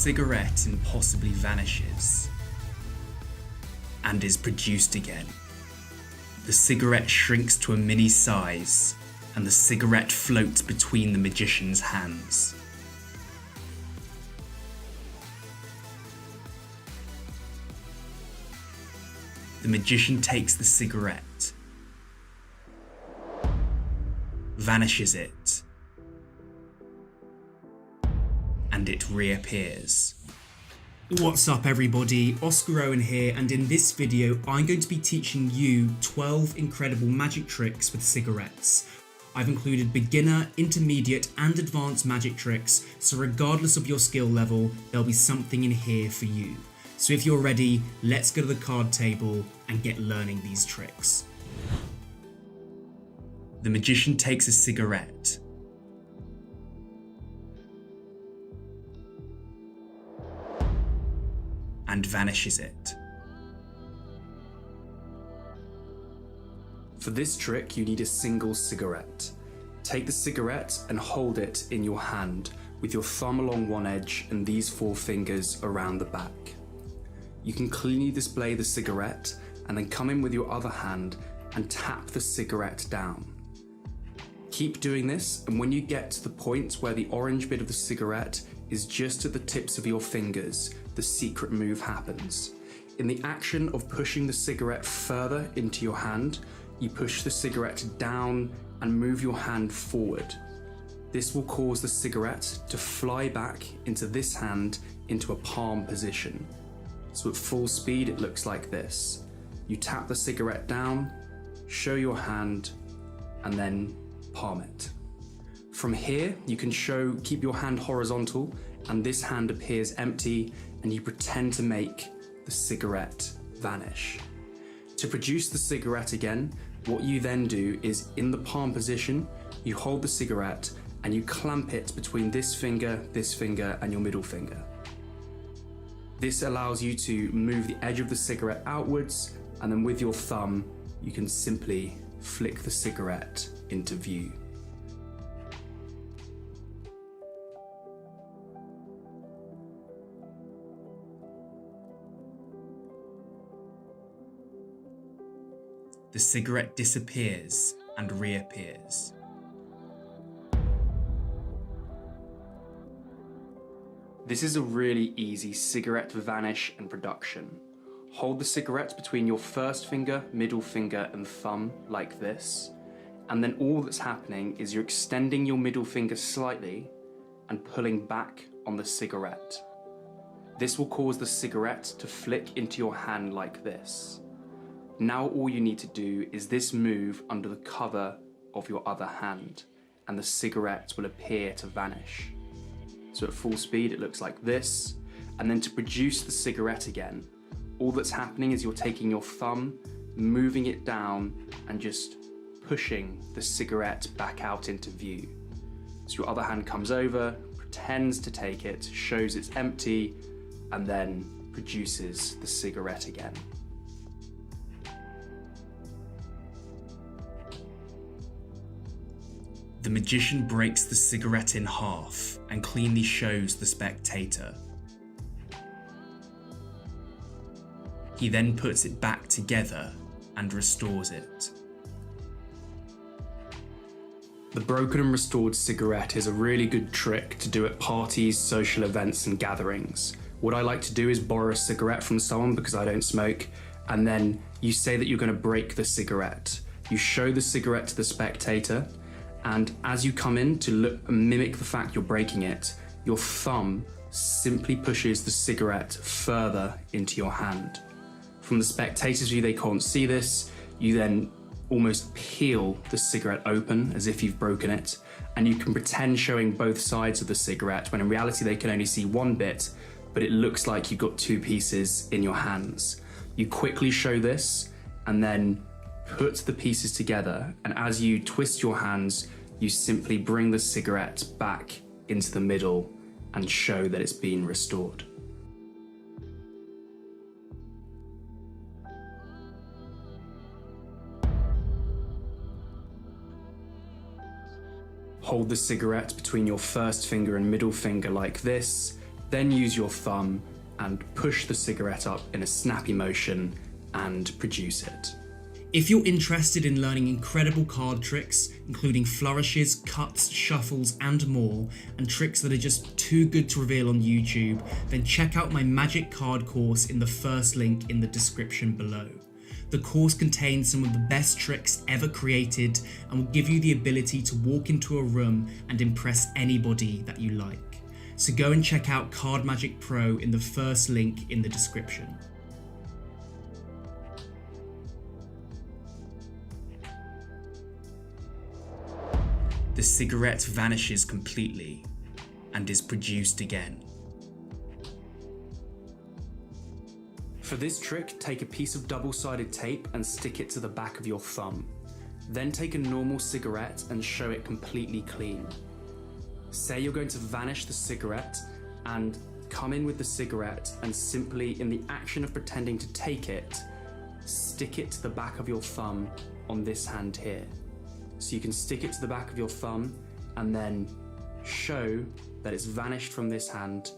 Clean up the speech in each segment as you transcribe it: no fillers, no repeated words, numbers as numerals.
cigarette impossibly vanishes and is produced again. The cigarette shrinks to a mini size and the cigarette floats between the magician's hands. The magician takes the cigarette, vanishes it, and it reappears. What's up everybody, Oscar Owen here, and in this video I'm going to be teaching you 12 incredible magic tricks with cigarettes. I've included beginner, intermediate and advanced magic tricks, so regardless of your skill level, there'll be something in here for you. So if you're ready, let's go to the card table and get learning these tricks. The magician takes a cigarette, and vanishes it. For this trick, you need a single cigarette. Take the cigarette and hold it in your hand with your thumb along one edge and these 4 fingers around the back. You can cleanly display the cigarette and then come in with your other hand and tap the cigarette down. Keep doing this, and when you get to the point where the orange bit of the cigarette is just at the tips of your fingers, the secret move happens. In the action of pushing the cigarette further into your hand, you push the cigarette down and move your hand forward. This will cause the cigarette to fly back into this hand into a palm position. So at full speed it looks like this. You tap the cigarette down, show your hand, and then palm it. From here you can keep your hand horizontal and this hand appears empty and you pretend to make the cigarette vanish. To produce the cigarette again, what you then do is in the palm position, you hold the cigarette and you clamp it between this finger and your middle finger. This allows you to move the edge of the cigarette outwards, and then with your thumb, you can simply flick the cigarette into view. The cigarette disappears and reappears. This is a really easy cigarette vanish and production. Hold the cigarette between your first finger, middle finger and thumb like this, and then all that's happening is you're extending your middle finger slightly and pulling back on the cigarette. This will cause the cigarette to flick into your hand like this. Now all you need to do is this move under the cover of your other hand, and the cigarette will appear to vanish. So at full speed it looks like this, and then to produce the cigarette again, all that's happening is you're taking your thumb, moving it down and just pushing the cigarette back out into view. So your other hand comes over, pretends to take it, shows it's empty, and then produces the cigarette again. The magician breaks the cigarette in half and cleanly shows the spectator. He then puts it back together and restores it. The broken and restored cigarette is a really good trick to do at parties, social events and gatherings. What I like to do is borrow a cigarette from someone because I don't smoke, and then you say that you're going to break the cigarette. You show the cigarette to the spectator, and as you come in to mimic the fact you're breaking it, your thumb simply pushes the cigarette further into your hand. From the spectator's view, they can't see this. You then almost peel the cigarette open as if you've broken it, and you can pretend showing both sides of the cigarette when in reality they can only see one bit, but it looks like you've got 2 pieces in your hands. You quickly show this and then put the pieces together, and as you twist your hands, you simply bring the cigarette back into the middle and show that it's been restored. Hold the cigarette between your first finger and middle finger like this, Then use your thumb and push the cigarette up in a snappy motion and produce it. If you're interested in learning incredible card tricks, including flourishes, cuts, shuffles and more, and tricks that are just too good to reveal on YouTube, then check out my magic card course in the first link in the description below. The course contains some of the best tricks ever created and will give you the ability to walk into a room and impress anybody that you like. So go and check out Card Magic Pro in the first link in the description. The cigarette vanishes completely and is produced again. For this trick, take a piece of double-sided tape and stick it to the back of your thumb. Then take a normal cigarette and show it completely clean. Say you're going to vanish the cigarette and come in with the cigarette and simply, in the action of pretending to take it, stick it to the back of your thumb on this hand here. So you can stick it to the back of your thumb and then show that it's vanished from this hand,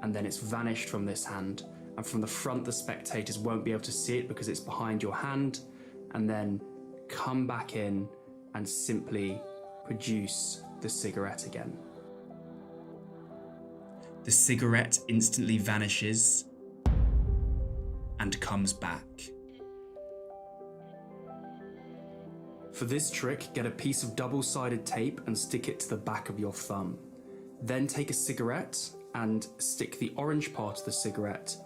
and then it's vanished from this hand. And from the front, the spectators won't be able to see it because it's behind your hand, and then come back in and simply produce the cigarette again. The cigarette instantly vanishes and comes back. For this trick, get a piece of double-sided tape and stick it to the back of your thumb. Then take a cigarette and stick the orange part of the cigarette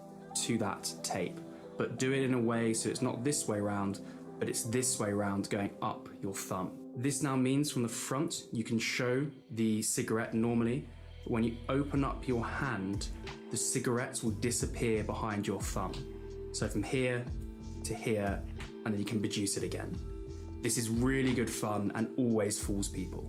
to that tape, but do it in a way so it's not this way round, but it's this way round going up your thumb. This now means from the front you can show the cigarette normally, but when you open up your hand, the cigarettes will disappear behind your thumb. So from here to here, and then you can produce it again. This is really good fun and always fools people.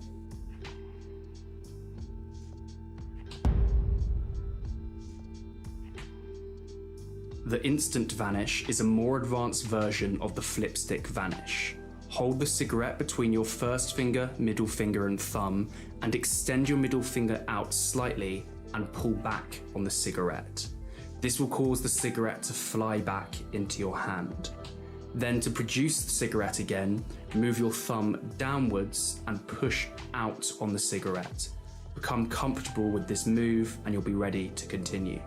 The instant vanish is a more advanced version of the flipstick vanish. Hold the cigarette between your first finger, middle finger and thumb, and extend your middle finger out slightly and pull back on the cigarette. This will cause the cigarette to fly back into your hand. Then, to produce the cigarette again, move your thumb downwards and push out on the cigarette. Become comfortable with this move and you'll be ready to continue.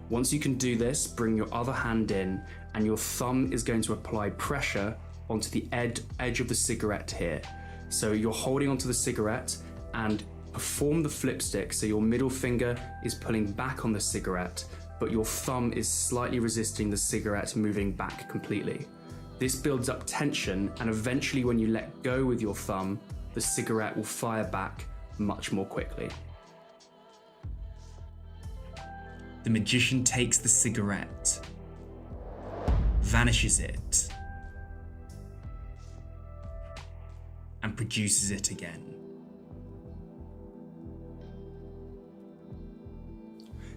Once you can do this, bring your other hand in and your thumb is going to apply pressure onto the edge of the cigarette here. So you're holding onto the cigarette and perform the flipstick, so your middle finger is pulling back on the cigarette, but your thumb is slightly resisting the cigarette moving back completely. This builds up tension, and eventually when you let go with your thumb, the cigarette will fire back much more quickly. The magician takes the cigarette, vanishes it, and produces it again.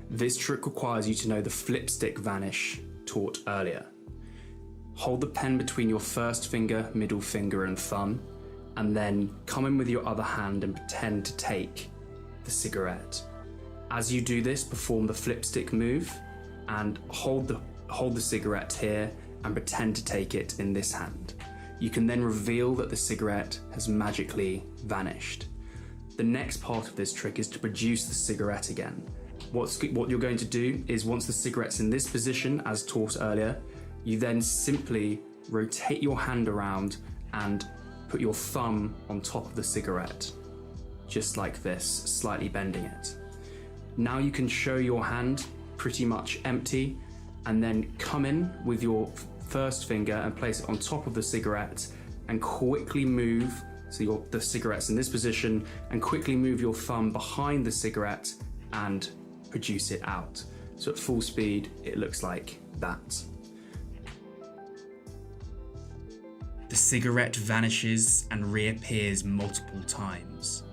This trick requires you to know the flipstick vanish taught earlier. Hold the pen between your first finger, middle finger and thumb, and then come in with your other hand and pretend to take the cigarette. As you do this, perform the flipstick move and hold the cigarette here and pretend to take it in this hand. You can then reveal that the cigarette has magically vanished. The next part of this trick is to produce the cigarette again. What you're going to do is, once the cigarette's in this position, as taught earlier, you then simply rotate your hand around and put your thumb on top of the cigarette, just like this, slightly bending it. Now you can show your hand pretty much empty, and then come in with your first finger and place it on top of the cigarette and quickly move, so the cigarette's in this position, and quickly move your thumb behind the cigarette and produce it out. So at full speed, it looks like that. The cigarette vanishes and reappears multiple times.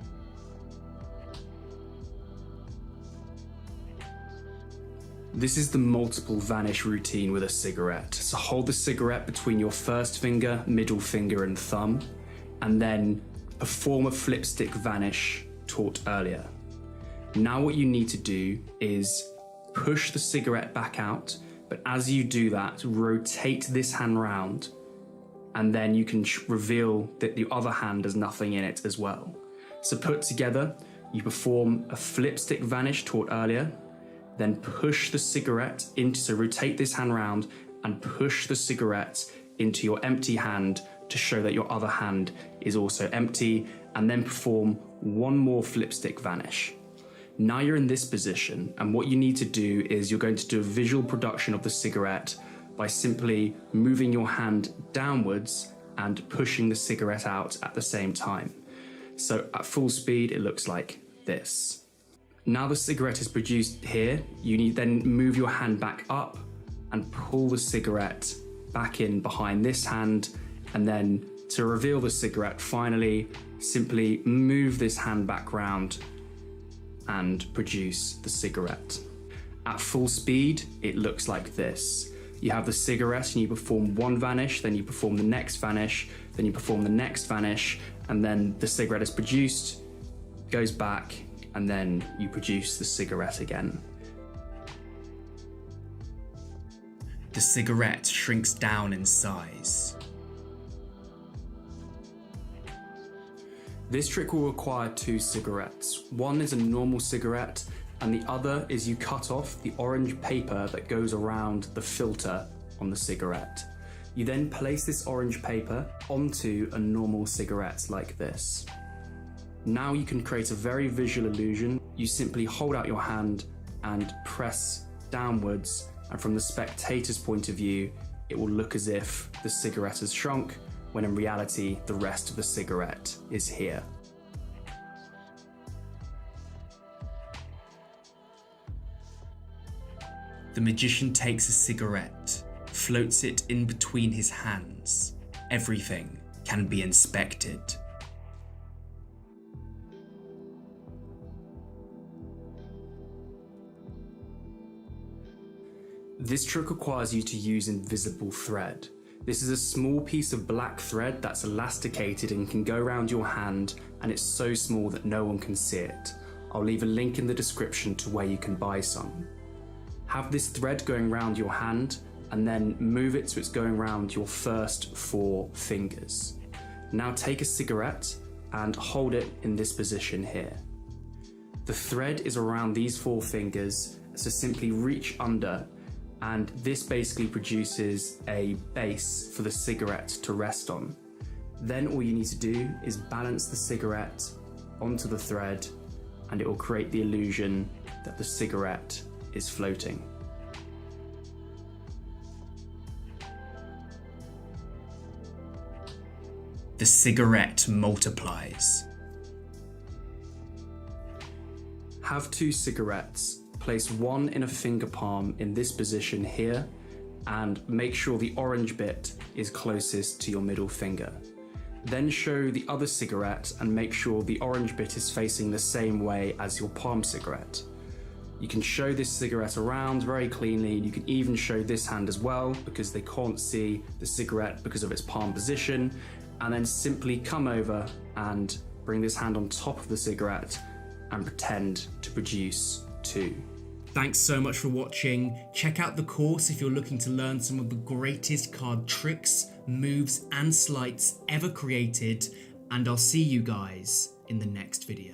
This is the multiple vanish routine with a cigarette. So hold the cigarette between your first finger, middle finger and thumb, and then perform a flipstick vanish taught earlier. Now what you need to do is push the cigarette back out, but as you do that, rotate this hand round, and then you can reveal that the other hand has nothing in it as well. So put together, you perform a flip stick vanish taught earlier, then push the cigarette into, so rotate this hand round and push the cigarette into your empty hand to show that your other hand is also empty, and then perform one more flip stick vanish. Now you're in this position, and what you need to do is you're going to do a visual production of the cigarette by simply moving your hand downwards and pushing the cigarette out at the same time. So at full speed, it looks like this. Now the cigarette is produced here, you need then move your hand back up and pull the cigarette back in behind this hand, and then to reveal the cigarette, finally, simply move this hand back round and produce the cigarette. At full speed, it looks like this. You have the cigarette and you perform one vanish, then you perform the next vanish, then you perform the next vanish, and then the cigarette is produced, goes back, and then you produce the cigarette again. The cigarette shrinks down in size. This trick will require two cigarettes. One is a normal cigarette, and the other is you cut off the orange paper that goes around the filter on the cigarette. You then place this orange paper onto a normal cigarette like this. Now you can create a very visual illusion. You simply hold out your hand and press downwards, and from the spectator's point of view, it will look as if the cigarette has shrunk, when in reality, the rest of the cigarette is here. The magician takes a cigarette, floats it in between his hands. Everything can be inspected. This trick requires you to use invisible thread. This is a small piece of black thread that's elasticated and can go around your hand, and it's so small that no one can see it. I'll leave a link in the description to where you can buy some. Have this thread going around your hand, and then move it so it's going around your first 4 fingers. Now take a cigarette and hold it in this position here. The thread is around these 4 fingers, so simply reach under, and this basically produces a base for the cigarette to rest on. Then all you need to do is balance the cigarette onto the thread, and it will create the illusion that the cigarette is floating. The cigarette multiplies. Have 2 cigarettes. Place one in a finger palm in this position here, and make sure the orange bit is closest to your middle finger. Then show the other cigarette and make sure the orange bit is facing the same way as your palm cigarette. You can show this cigarette around very cleanly. You can even show this hand as well, because they can't see the cigarette because of its palm position, and then simply come over and bring this hand on top of the cigarette and pretend to produce 2. Thanks so much for watching. Check out the course if you're looking to learn some of the greatest card tricks, moves, and sleights ever created, and I'll see you guys in the next video.